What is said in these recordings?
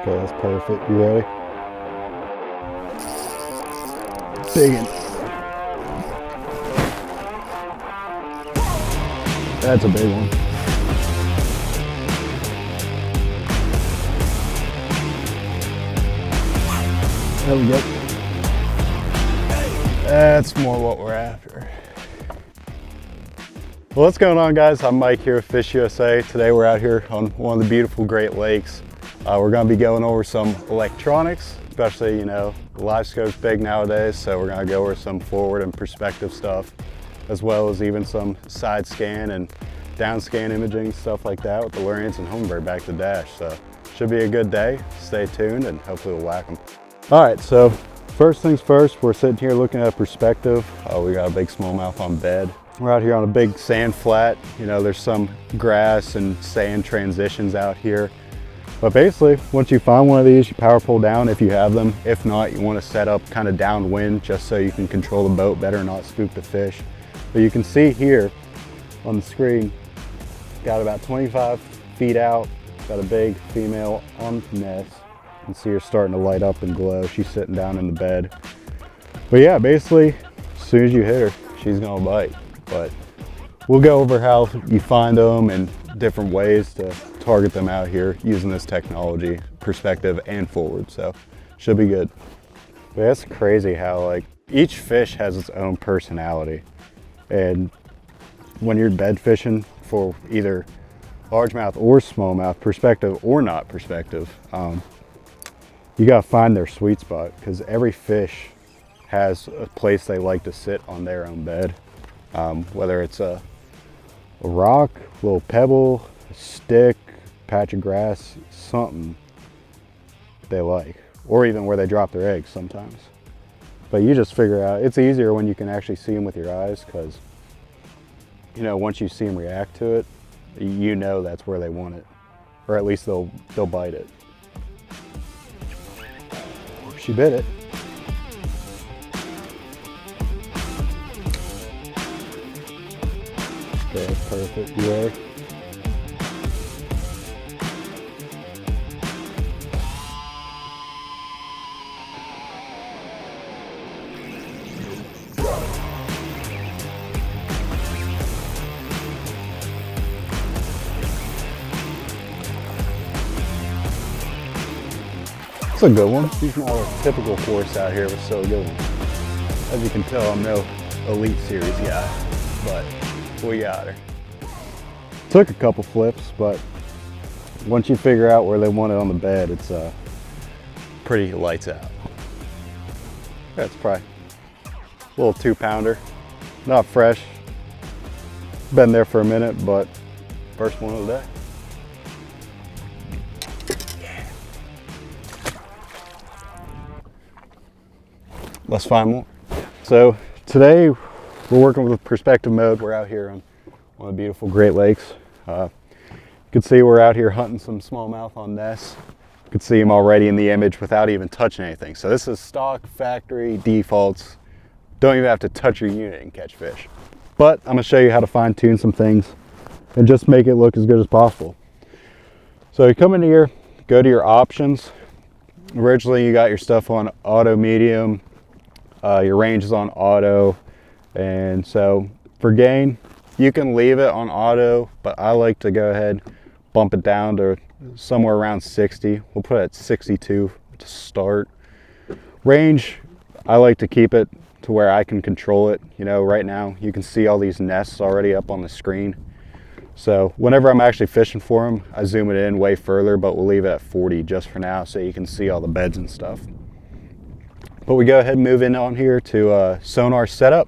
Okay, that's perfect. You ready? Big one. That's a big one. There we go. That's more what we're after. Well, what's going on, guys? I'm Mike here with FishUSA. Today we're out here on one of the beautiful Great Lakes. We're going to be going over some electronics, especially, you know, the Livescope's big nowadays, so we're going to go over some forward and perspective stuff, as well as even some side scan and down scan imaging, stuff like that with the Lowrance and Humminbird back to dash. So should be a good day. Stay tuned and hopefully we'll whack them. All right, so first things first, we're sitting here looking at perspective. We got a big smallmouth on bed. We're out here on a big sand flat. You know, there's some grass and sand transitions out here. But basically, once you find one of these, you power pull down if you have them. If not, you want to set up kind of downwind just so you can control the boat better and not spook the fish. But you can see here on the screen, got about 25 feet out, got a big female on nest. You can see her starting to light up and glow. She's sitting down in the bed. But yeah, basically, as soon as you hit her, she's gonna bite. But we'll go over how you find them and different ways to target them out here using this technology, perspective and forward, so should be good. But that's crazy how like each fish has its own personality, and when you're bed fishing for either largemouth or smallmouth, perspective or not perspective, you gotta find their sweet spot, because every fish has a place they like to sit on their own bed. Whether it's a rock, a little pebble, a stick, patch of grass, something they like, or even where they drop their eggs sometimes. But you just figure out, it's easier when you can actually see them with your eyes, because you know, once you see them react to it, you know that's where they want it, or at least they'll bite it. She bit it. Okay, that's perfect. You ready? It's a good one. She's not a typical force out here, but still a good one. As you can tell, I'm no Elite Series guy, but we got her. Took a couple flips, but once you figure out where they want it on the bed, it's pretty lights out. That's probably a little 2-pounder. Not fresh. Been there for a minute, but first one of the day. Let's find more. So today we're working with perspective mode. We're out here on one of the beautiful Great Lakes. You can see we're out here hunting some smallmouth on nests. You can see them already in the image without even touching anything. So this is stock factory defaults. Don't even have to touch your unit and catch fish. But I'm gonna show you how to fine tune some things and just make it look as good as possible. So you come in here, go to your options. Originally you got your stuff on auto medium. Your range is on auto, and so for gain you can leave it on auto, but I like to go ahead, bump it down to somewhere around 60. We'll put it at 62 to start. Range, I like to keep it to where I can control it. You know, right now you can see all these nests already up on the screen, so whenever I'm actually fishing for them, I zoom it in way further, but we'll leave it at 40 just for now so you can see all the beds and stuff. But we go ahead and move in on here to sonar setup.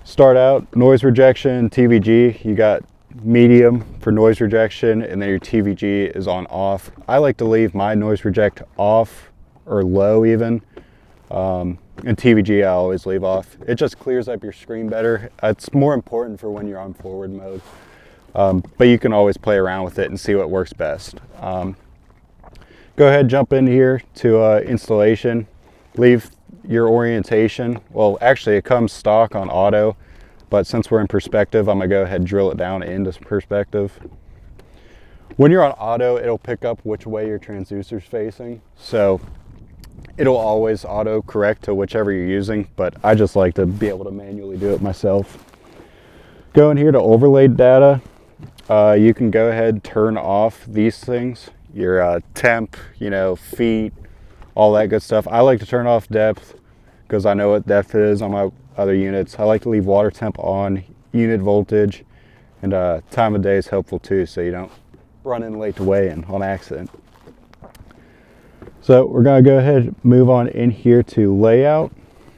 Start out, noise rejection, TVG. You got medium for noise rejection, and then your TVG is on off. I like to leave my noise reject off or low even. And TVG I always leave off. It just clears up your screen better. It's more important for when you're on forward mode. But you can always play around with it and see what works best. Go ahead, jump in here to installation. Leave your orientation. Well, actually it comes stock on auto, but since we're in perspective, I'm gonna go ahead and drill it down into perspective. When you're on auto, it'll pick up which way your transducer's facing. So it'll always auto correct to whichever you're using, but I just like to be able to manually do it myself. Go in here to overlaid data. You can go ahead and turn off these things, your temp, you know, feet, all that good stuff. I like to turn off depth because I know what depth is on my other units. I like to leave water temp on, unit voltage, and time of day is helpful too, so you don't run in late to weigh-in on accident. So we're gonna go ahead and move on in here to layout.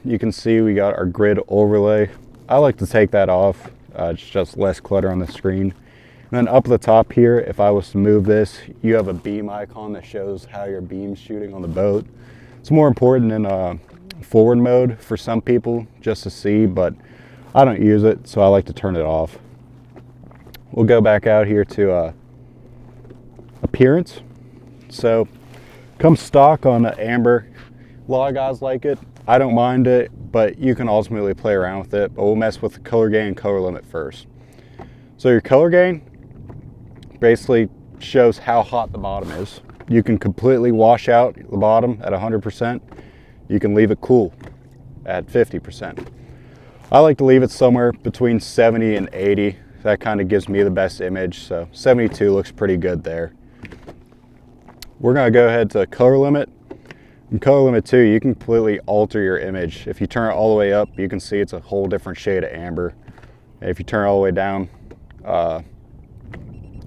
You can see we got our grid overlay. I like to take that off. It's just less clutter on the screen. And then up at the top here, if I was to move this, you have a beam icon that shows how your beam's shooting on the boat. It's more important in forward mode for some people just to see, but I don't use it, so I like to turn it off. We'll go back out here to appearance. So comes stock on amber. A lot of guys like it. I don't mind it, but you can ultimately play around with it. But we'll mess with the color gain and color limit first. So your color gain basically shows how hot the bottom is. You can completely wash out the bottom at 100%. You can leave it cool at 50%. I like to leave it somewhere between 70 and 80. That kind of gives me the best image. So 72 looks pretty good there. We're going to go ahead to color limit. In color limit 2, you can completely alter your image. If you turn it all the way up, you can see it's a whole different shade of amber. If you turn it all the way down,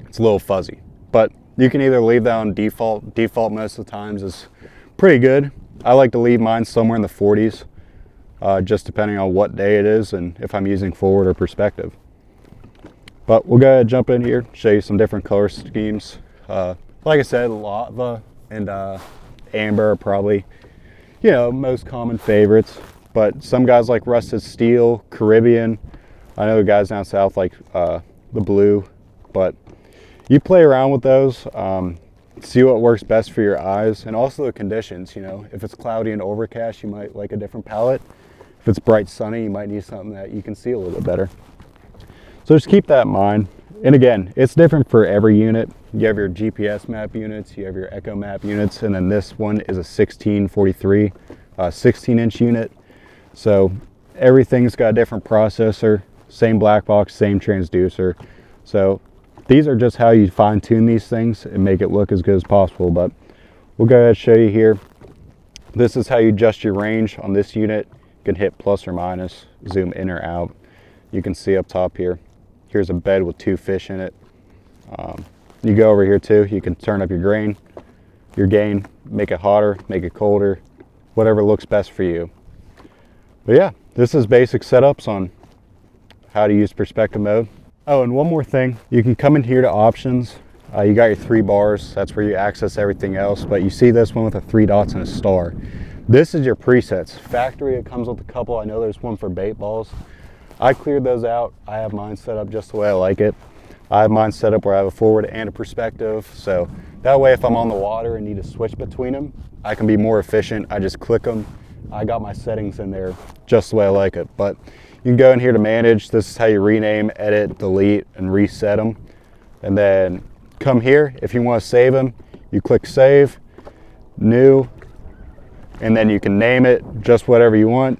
it's a little fuzzy. But you can either leave that on default. Default most of the times is pretty good. I like to leave mine somewhere in the 40s, just depending on what day it is and if I'm using forward or perspective. But we'll go ahead and jump in here, show you some different color schemes. Like I said, lava and amber are probably, you know, most common favorites. But some guys like rusted steel, Caribbean. I know the guys down south like the blue. But you play around with those, see what works best for your eyes, and also the conditions. You know, if it's cloudy and overcast, you might like a different palette. If it's bright sunny, you might need something that you can see a little bit better. So just keep that in mind. And again, it's different for every unit. You have your GPS map units, you have your Echo map units, and then this one is a 1643, 16-inch unit. So everything's got a different processor, same black box, same transducer. So these are just how you fine tune these things and make it look as good as possible. But we'll go ahead and show you here. This is how you adjust your range on this unit. You can hit plus or minus, zoom in or out. You can see up top here. Here's a bed with 2 fish in it. You go over here too, you can turn up your gain, make it hotter, make it colder, whatever looks best for you. But yeah, this is basic setups on how to use perspective mode. Oh, and one more thing, you can come in here to options. You got your 3 bars, that's where you access everything else, but you see this one with the 3 dots and a star. This is your presets. Factory, it comes with a couple. I know there's one for bait balls. I cleared those out. I have mine set up just the way I like it. I have mine set up where I have a forward and a perspective, so that way if I'm on the water and need to switch between them, I can be more efficient. I just click them. I got my settings in there just the way I like it. But you can go in here to manage. This is how you rename, edit, delete, and reset them. And then come here, if you want to save them, you click save, new, and then you can name it just whatever you want,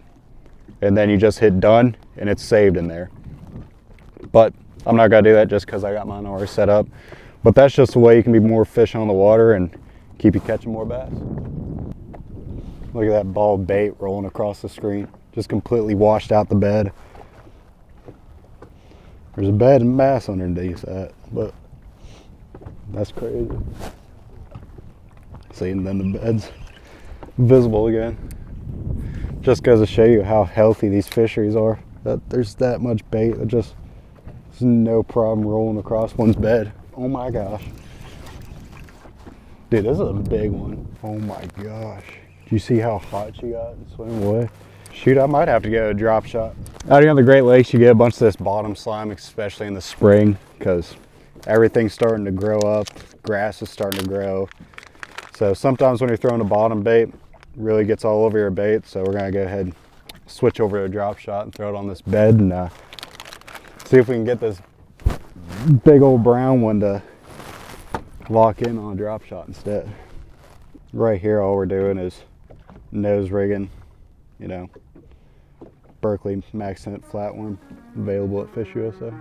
and then you just hit done, and it's saved in there. But I'm not gonna do that just because I got mine already set up. But that's just a way you can be more efficient on the water and keep you catching more bass. Look at that ball of bait rolling across the screen. Just completely washed out the bed. There's a bed and bass underneath that, but that's crazy. Seeing then the bed's visible again. Just goes to show you how healthy these fisheries are. That there's that much bait that just there's no problem rolling across one's bed. Oh my gosh. Dude, this is a big one. Oh my gosh. Do you see how hot she got and swim away? Shoot, I might have to go to drop shot. Out here on the Great Lakes, you get a bunch of this bottom slime, especially in the spring, because everything's starting to grow up. Grass is starting to grow. So sometimes when you're throwing a bottom bait, it really gets all over your bait. So we're gonna go ahead and switch over to a drop shot and throw it on this bed and see if we can get this big old brown one to lock in on a drop shot instead. Right here, all we're doing is nose rigging, you know, Berkeley Maxent flatworm, available at FishUSA.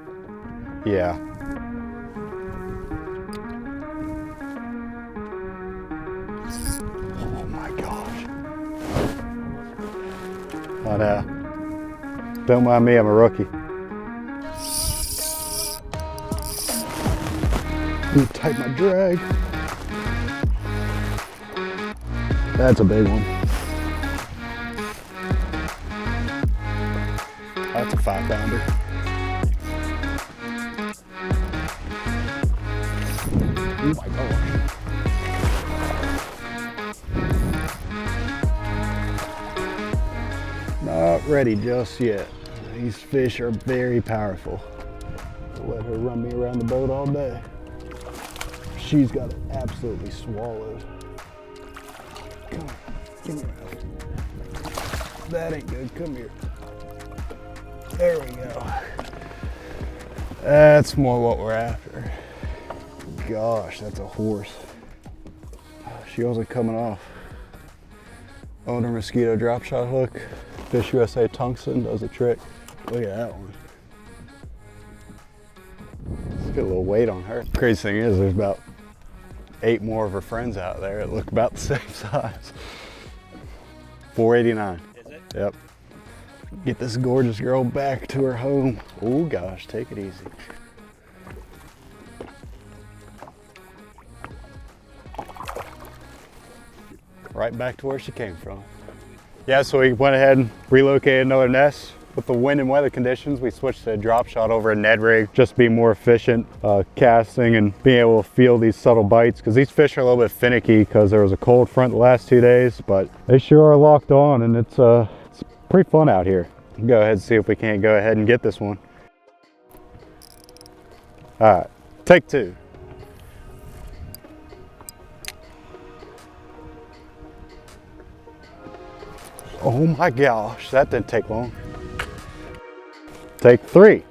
Yeah. Oh my gosh. I know. Don't mind me, I'm a rookie. Ooh, tighten my drag. That's a big one. That's a 5-pounder. Oh my gosh. Not ready just yet. These fish are very powerful. I'll let her run me around the boat all day. She's got it absolutely swallowed. Come on, give me a rest. That ain't good, come here. There we go. That's more what we're after. Gosh, that's a horse. She wasn't coming off. Owner mosquito drop shot hook. FishUSA tungsten does the trick. Look at that one. Let's get a little weight on her. Crazy thing is, there's about 8 more of her friends out there that look about the same size. $4.89. Is it? Yep. Get this gorgeous girl back to her home. Oh gosh, take it easy. Right back to where she came from. Yeah, so we went ahead and relocated another nest. With the wind and weather conditions, we switched to a drop shot over a Ned rig, just to be more efficient casting and being able to feel these subtle bites, because these fish are a little bit finicky because there was a cold front the last 2 days, but they sure are locked on, and it's pretty fun out here. We'll go ahead and see if we can't go ahead and get this one. All right, take 2. Oh my gosh, that didn't take long. Take 3.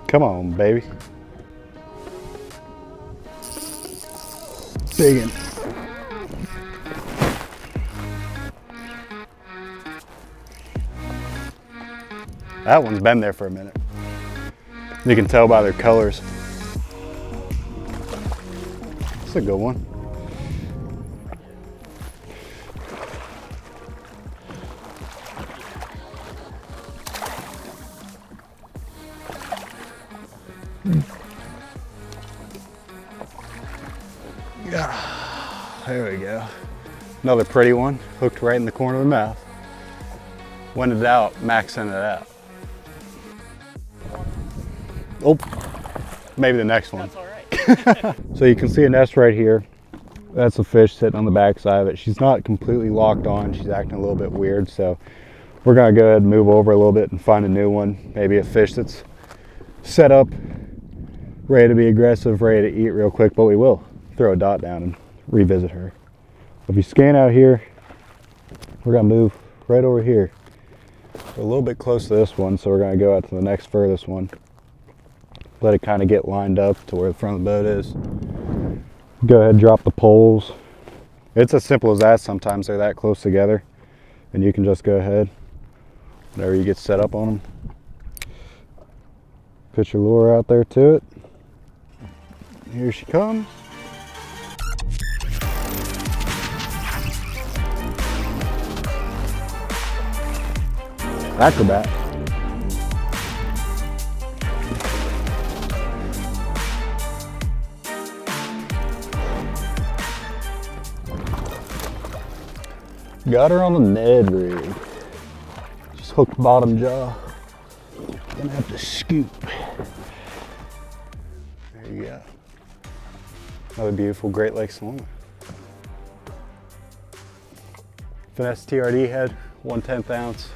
Come on, baby. Big one. That one's been there for a minute. You can tell by their colors. It's a good one. There we go. Another pretty one, hooked right in the corner of the mouth. When in doubt, maxing it out. Oh, maybe the next one. That's all right. So you can see a nest right here. That's a fish sitting on the back side of it. She's not completely locked on. She's acting a little bit weird. So we're gonna go ahead and move over a little bit and find a new one. Maybe a fish that's set up, ready to be aggressive, ready to eat real quick, but we will throw a dot down and revisit her. If you scan out here, we're gonna move right over here. We're a little bit close to this one, so we're gonna go out to the next furthest one. Let it kind of get lined up to where the front of the boat is. Go ahead and drop the poles. It's as simple as that. Sometimes they're that close together, and you can just go ahead, whenever you get set up on them, put your lure out there to it. Here she comes. Acrobat. Got her on a Ned rig. Just hooked bottom jaw. Gonna have to scoop. There you go. Another beautiful Great Lakes Smallmouth. Finesse TRD head, 1/10 ounce.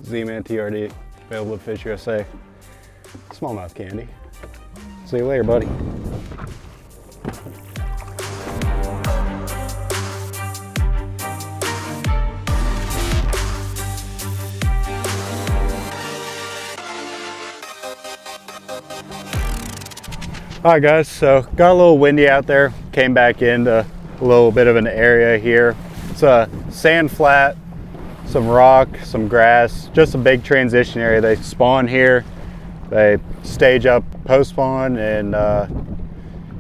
Z-Man TRD, available at FishUSA. Smallmouth candy. See you later, buddy. All right guys, so got a little windy out there, came back into a little bit of an area here. It's a sand flat, some rock, some grass, just a big transition area. They spawn here, they stage up post spawn, and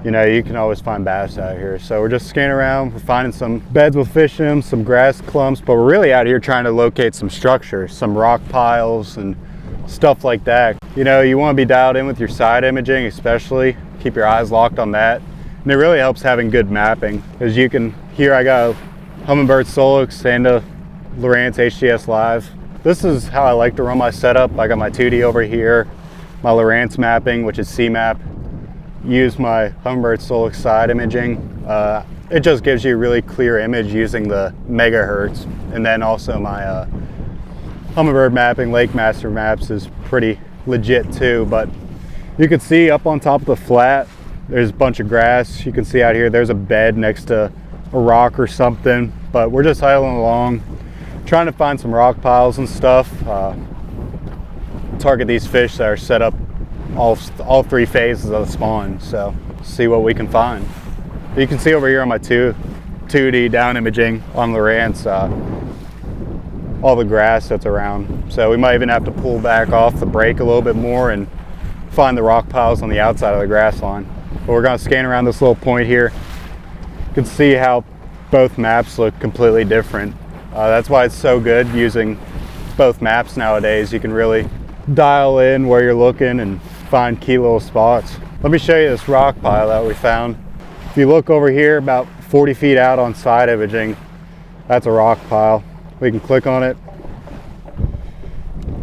you know, you can always find bass out here. So we're just scanning around, we're finding some beds with fish in them, some grass clumps, but we're really out here trying to locate some structure, some rock piles and stuff like that. You know, you want to be dialed in with your side imaging, especially keep your eyes locked on that. And it really helps having good mapping. As you can hear, I got a Humminbird Solix and a Lowrance HDS Live. This is how I like to run my setup. I got my 2D over here, my Lowrance Mapping, which is CMAP. Use my Humminbird Solix side imaging. It just gives you a really clear image using the megahertz. And then also my Humminbird Mapping, Lake Master Maps is pretty legit too. But you can see up on top of the flat, there's a bunch of grass. You can see out here, there's a bed next to a rock or something. But we're just idling along, trying to find some rock piles and stuff. Target these fish that are set up all three phases of the spawn. So see what we can find. You can see over here on my 2D down imaging on Lowrance, all the grass that's around. So we might even have to pull back off the brake a little bit more and find the rock piles on the outside of the grass line. But we're gonna scan around this little point here. You can see how both maps look completely different. That's why it's so good using both maps nowadays. You can really dial in where you're looking and find key little spots. Let me show you this rock pile that we found. If you look over here about 40 feet out on side imaging, that's a rock pile. We can click on it,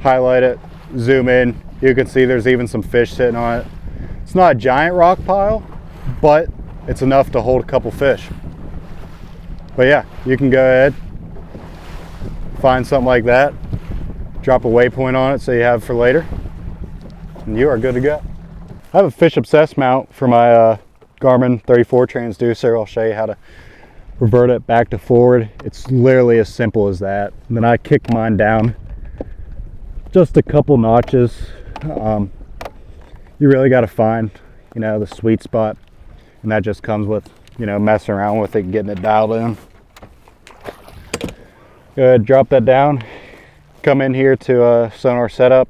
highlight it, zoom in. You can see there's even some fish sitting on it. It's not a giant rock pile, but it's enough to hold a couple fish. But yeah, you can go ahead, find something like that, drop a waypoint on it so you have it for later, and you are good to go. I have a fish obsessed mount for my Garmin 34 transducer. I'll show you how to revert it back to forward. It's literally as simple as that. And then I kick mine down just a couple notches. You really got to find, you know, the sweet spot, and that just comes with, you know, messing around with it and getting it dialed in. Go ahead, drop that down. Come in here to sonar setup,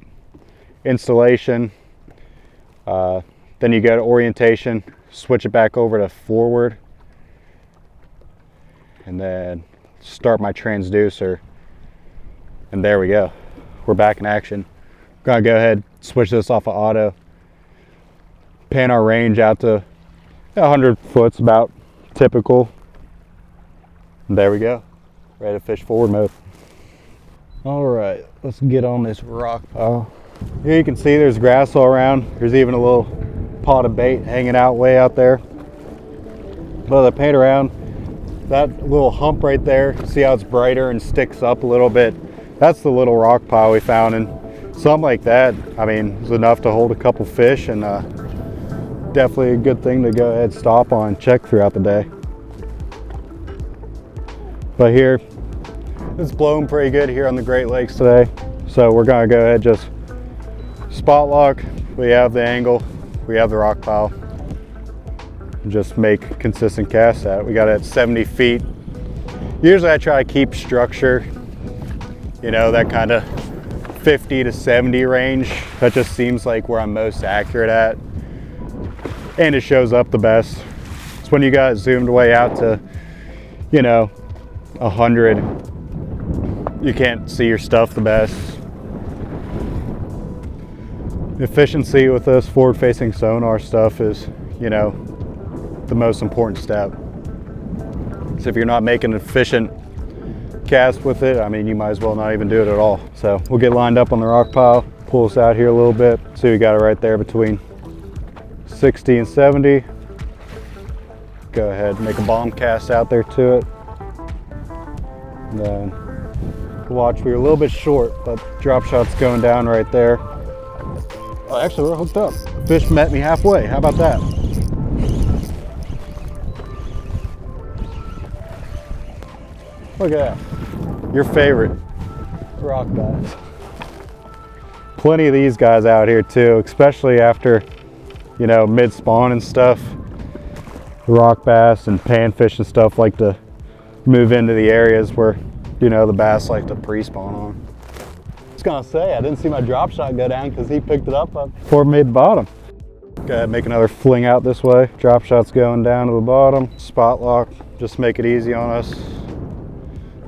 installation. Then you go to orientation, switch it back over to forward, and then start my transducer. And there we go. We're back in action. I'm gonna go ahead, switch this off of auto, pan our range out to 100 foot's about typical. And there we go. Ready to fish forward mode. All right, let's get on this rock pile. Here you can see there's grass all around. There's even a little pot of bait hanging out way out there. But I pan around, that little hump right there, see how it's brighter and sticks up a little bit? That's the little rock pile we found, and something like that, I mean, is enough to hold a couple fish, and definitely a good thing to go ahead, stop on, check throughout the day. But here, it's blowing pretty good here on the Great Lakes today. So we're gonna go ahead, just spot lock. We have the angle, we have the rock pile. Just make consistent casts at. We got it at 70 feet. Usually I try to keep structure, you know, that kind of 50 to 70 range. That just seems like where I'm most accurate at. And it shows up the best. It's when you got it zoomed way out to, you know, 100. You can't see your stuff the best. Efficiency with this forward-facing sonar stuff is, you know, the most important step. So if you're not making an efficient cast with it, I mean, you might as well not even do it at all. So we'll get lined up on the rock pile, pull us out here a little bit. See, we got it right there between 60 and 70. Go ahead and make a bomb cast out there to it. And then watch, we were a little bit short, but drop shot's going down right there. Oh, actually, we're hooked up. Fish met me halfway. How about that? Look at that. Your favorite rock guys. Plenty of these guys out here too, especially after you know, mid-spawn and stuff. Rock bass and panfish and stuff like to move into the areas where, you know, the bass like to pre-spawn on. I was gonna say, I didn't see my drop shot go down because he picked it up before it made the bottom. Go ahead, make another fling out this way. Drop shot's going down to the bottom. Spot lock, just make it easy on us.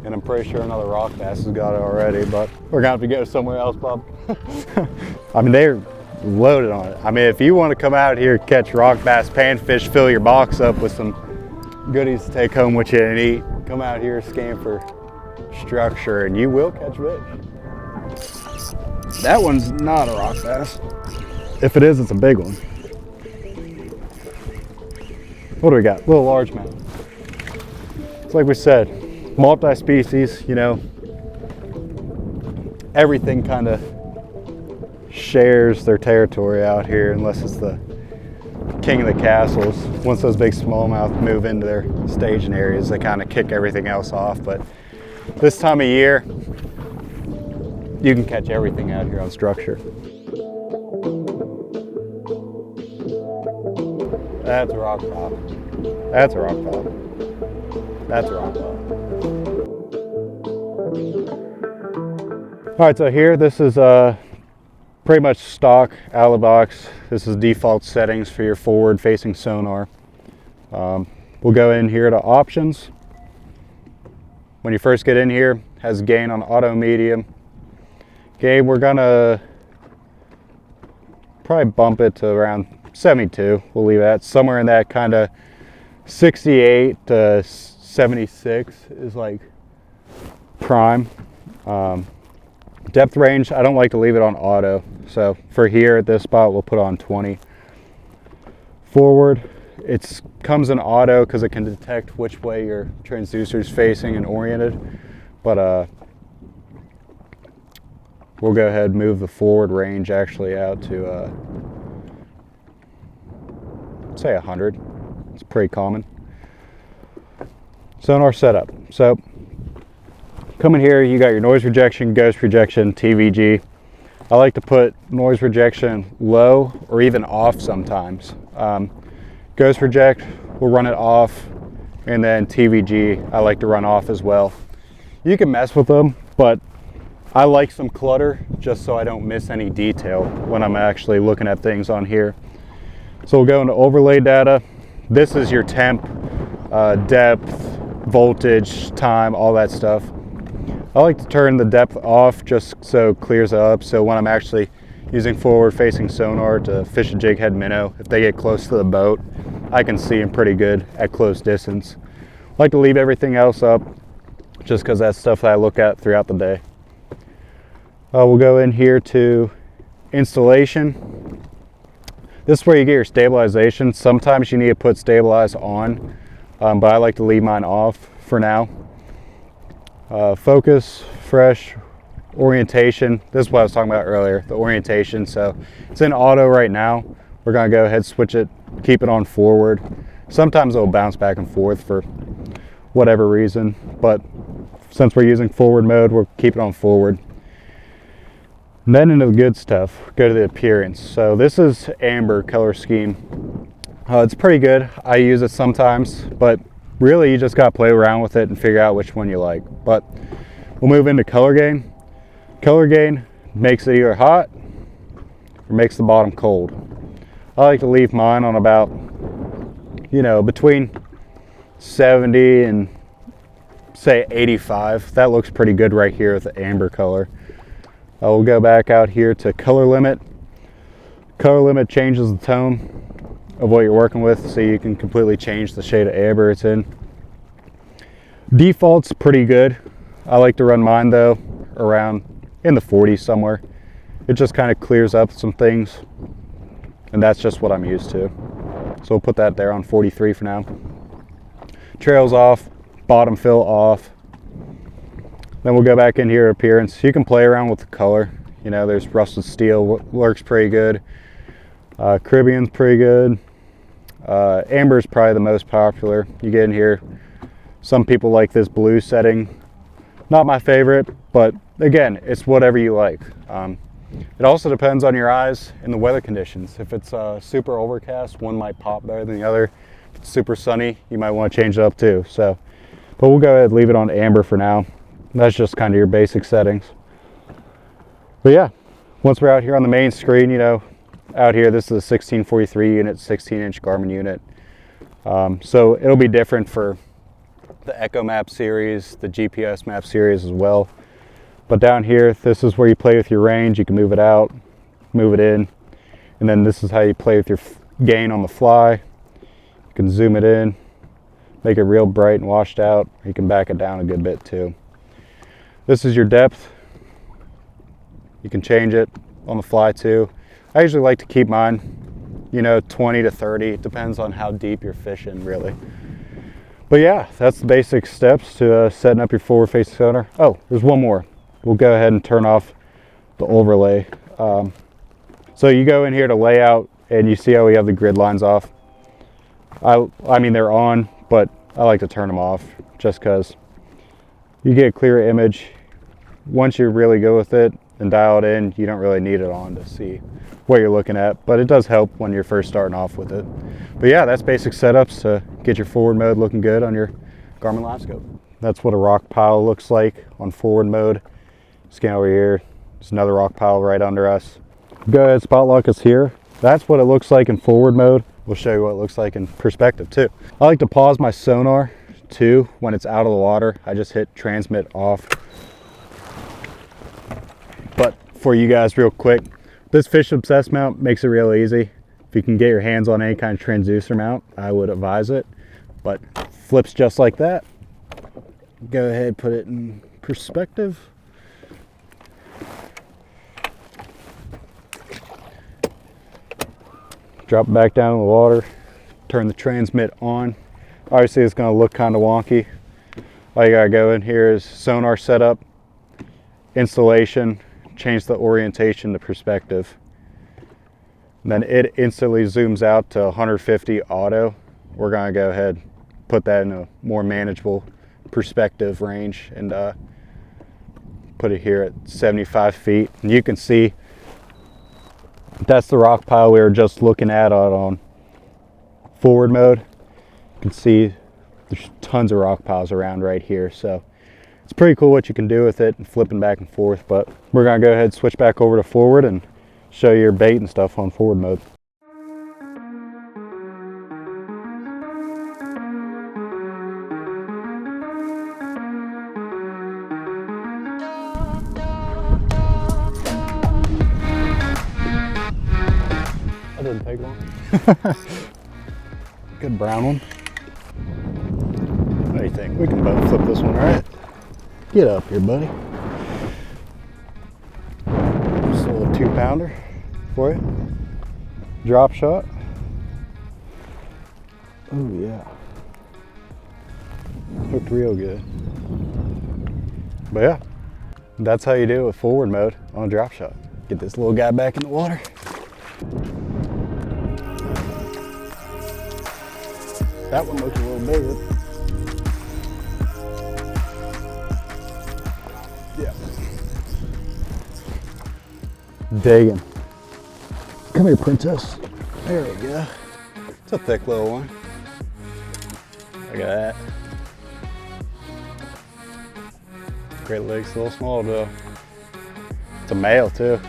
And I'm pretty sure another rock bass has got it already, but we're gonna have to go somewhere else, Bob. I mean, they're loaded on it. I mean, if you want to come out here, catch rock bass, panfish, fill your box up with some goodies to take home with you and eat, come out here, scan for structure, and you will catch fish. That one's not a rock bass. If it is, it's a big one. What do we got? Little largemouth. It's like we said, multi-species, you know, everything kind of shares their territory out here unless it's the king of the castles. Once those big smallmouth move into their staging areas, they kind of kick everything else off. But this time of year, you can catch everything out here on structure. That's a rock pop. That's a rock pop. That's a rock pop. All right, so here, this is pretty much stock out of the box. This is default settings for your forward facing sonar. We'll go in here to options. When you first get in here, has gain on auto medium. Gain, we're gonna probably bump it to around 72. We'll leave that somewhere in that kind of 68 to 76 is like prime. Depth range, I don't like to leave it on auto. So for here at this spot, we'll put on 20. Forward, it comes in auto because it can detect which way your transducer is facing and oriented. But we'll go ahead and move the forward range actually out to say 100. It's pretty common. Sonar setup. So coming here, you got your noise rejection, ghost rejection, TVG. I like to put noise rejection low or even off sometimes. Ghost reject, we'll run it off, and then TVG, I like to run off as well. You can mess with them, but I like some clutter just so I don't miss any detail when I'm actually looking at things on here. So we'll go into overlay data. This is your temp, depth, voltage, time, all that stuff. I like to turn the depth off just so it clears up. So when I'm actually using forward facing sonar to fish a jighead minnow, if they get close to the boat, I can see them pretty good at close distance. I like to leave everything else up just because that's stuff that I look at throughout the day. We'll go in here to installation. This is where you get your stabilization. Sometimes you need to put stabilize on, but I like to leave mine off for now. Focus, fresh, orientation. This is what I was talking about earlier, the orientation. So it's in auto right now. We're gonna go ahead, switch it, keep it on forward. Sometimes it'll bounce back and forth for whatever reason, but since we're using forward mode, we'll keep it on forward. And then into the good stuff, go to the appearance. So this is amber color scheme. It's pretty good. I use it sometimes, but really you just gotta play around with it and figure out which one you like. But we'll move into color gain. Color gain makes it either hot or makes the bottom cold. I like to leave mine on about, you know, between 70 and say 85. That looks pretty good right here with the amber color. We'll go back out here to color limit. Color limit changes the tone of what you're working with, so you can completely change the shade of amber it's in. Default's pretty good. I like to run mine though around in the 40s somewhere. It just kind of clears up some things, and that's just what I'm used to. So we'll put that there on 43 for now. Trails off, bottom fill off. Then we'll go back in here, appearance. You can play around with the color. You know, there's rusted steel, works pretty good. Caribbean's pretty good. Amber is probably the most popular. You get in here, some people like this blue setting. Not my favorite, but again, it's whatever you like. It also depends on your eyes and the weather conditions. If it's super overcast, one might pop better than the other. If it's super sunny, you might want to change it up too. So, but we'll go ahead and leave it on amber for now. That's just kind of your basic settings. But yeah, once we're out here on the main screen, you know, out here, this is a 1643 unit, 16-inch Garmin unit. So it'll be different for the Echo Map series, the GPS Map series as well. But down here, this is where you play with your range. You can move it out, move it in, and then this is how you play with your gain on the fly. You can zoom it in, make it real bright and washed out. You can back it down a good bit too. This is your depth. You can change it on the fly too. I usually like to keep mine, you know, 20 to 30. It depends on how deep you're fishing, really. But yeah, that's the basic steps to setting up your forward facing sonar. Oh, there's one more. We'll go ahead and turn off the overlay. So you go in here to layout and you see how we have the grid lines off. I mean, they're on, but I like to turn them off just because you get a clear image. Once you really go with it and dial it in, you don't really need it on to see what you're looking at, but it does help when you're first starting off with it. But yeah, that's basic setups to get your forward mode looking good on your Garmin Livescope. That's what a rock pile looks like on forward mode. Scan over here, there's another rock pile right under us. Go ahead, spot lock us here. That's what it looks like in forward mode. We'll show you what it looks like in perspective too. I like to pause my sonar too when it's out of the water. I just hit transmit off. But for you guys real quick, this FishUSA mount makes it real easy. If you can get your hands on any kind of transducer mount, I would advise it. But flips just like that. Go ahead, put it in perspective. Drop it back down in the water, turn the transmit on. Obviously it's gonna look kind of wonky. All you gotta go in here is sonar setup, installation, change the orientation to perspective. And then it instantly zooms out to 150 auto. We're gonna go ahead, put that in a more manageable perspective range and put it here at 75 feet. And you can see that's the rock pile we were just looking at on forward mode. You can see there's tons of rock piles around right here. So it's pretty cool what you can do with it and flipping back and forth. But we're gonna go ahead and switch back over to forward and show you your bait and stuff on forward mode. That didn't take long. Good brown one. What do you think? We can both flip this one, right? Get up here, buddy. Just a little 2-pounder for you. Drop shot. Oh yeah. Hooked real good. But yeah, that's how you do it with forward mode on a drop shot. Get this little guy back in the water. That one looks a little bigger. Yeah. Digging. Come here, princess. There we go. It's a thick little one. Look at that. Great Lakes, a little small though. It's a male too.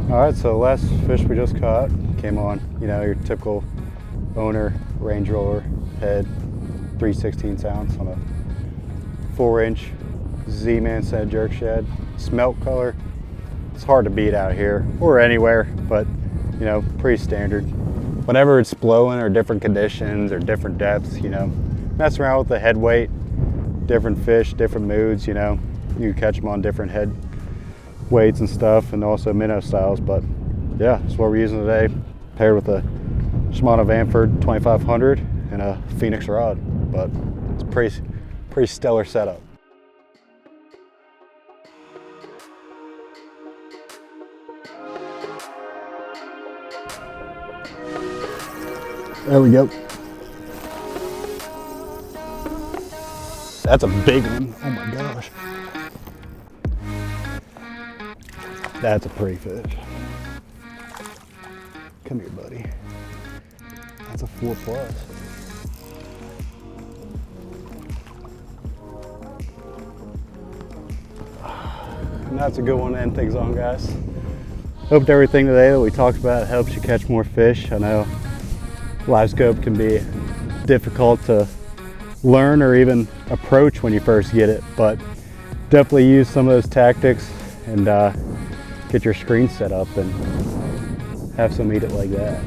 All right, so last fish we just caught came on, you know, your typical owner range roller head, 3/16 ounce on a 4-inch Z-Man set jerk shad. Smelt color. It's hard to beat out here or anywhere, but you know, pretty standard. Whenever it's blowing or different conditions or different depths, you know, mess around with the head weight, different fish, different moods, you know, you can catch them on different head weights and stuff, and also minnow styles. But yeah, that's what we're using today, paired with a Shimano Vanford 2500 and a Phoenix rod. But it's a pretty stellar setup. There we go. That's a big one. Oh my gosh. That's a pretty fish. Come here, buddy. That's a 4+. And that's a good one to end things on, guys. Hope everything today that we talked about helps you catch more fish. I know Livescope can be difficult to learn or even approach when you first get it, but definitely use some of those tactics and get your screen set up and have some eat it like that.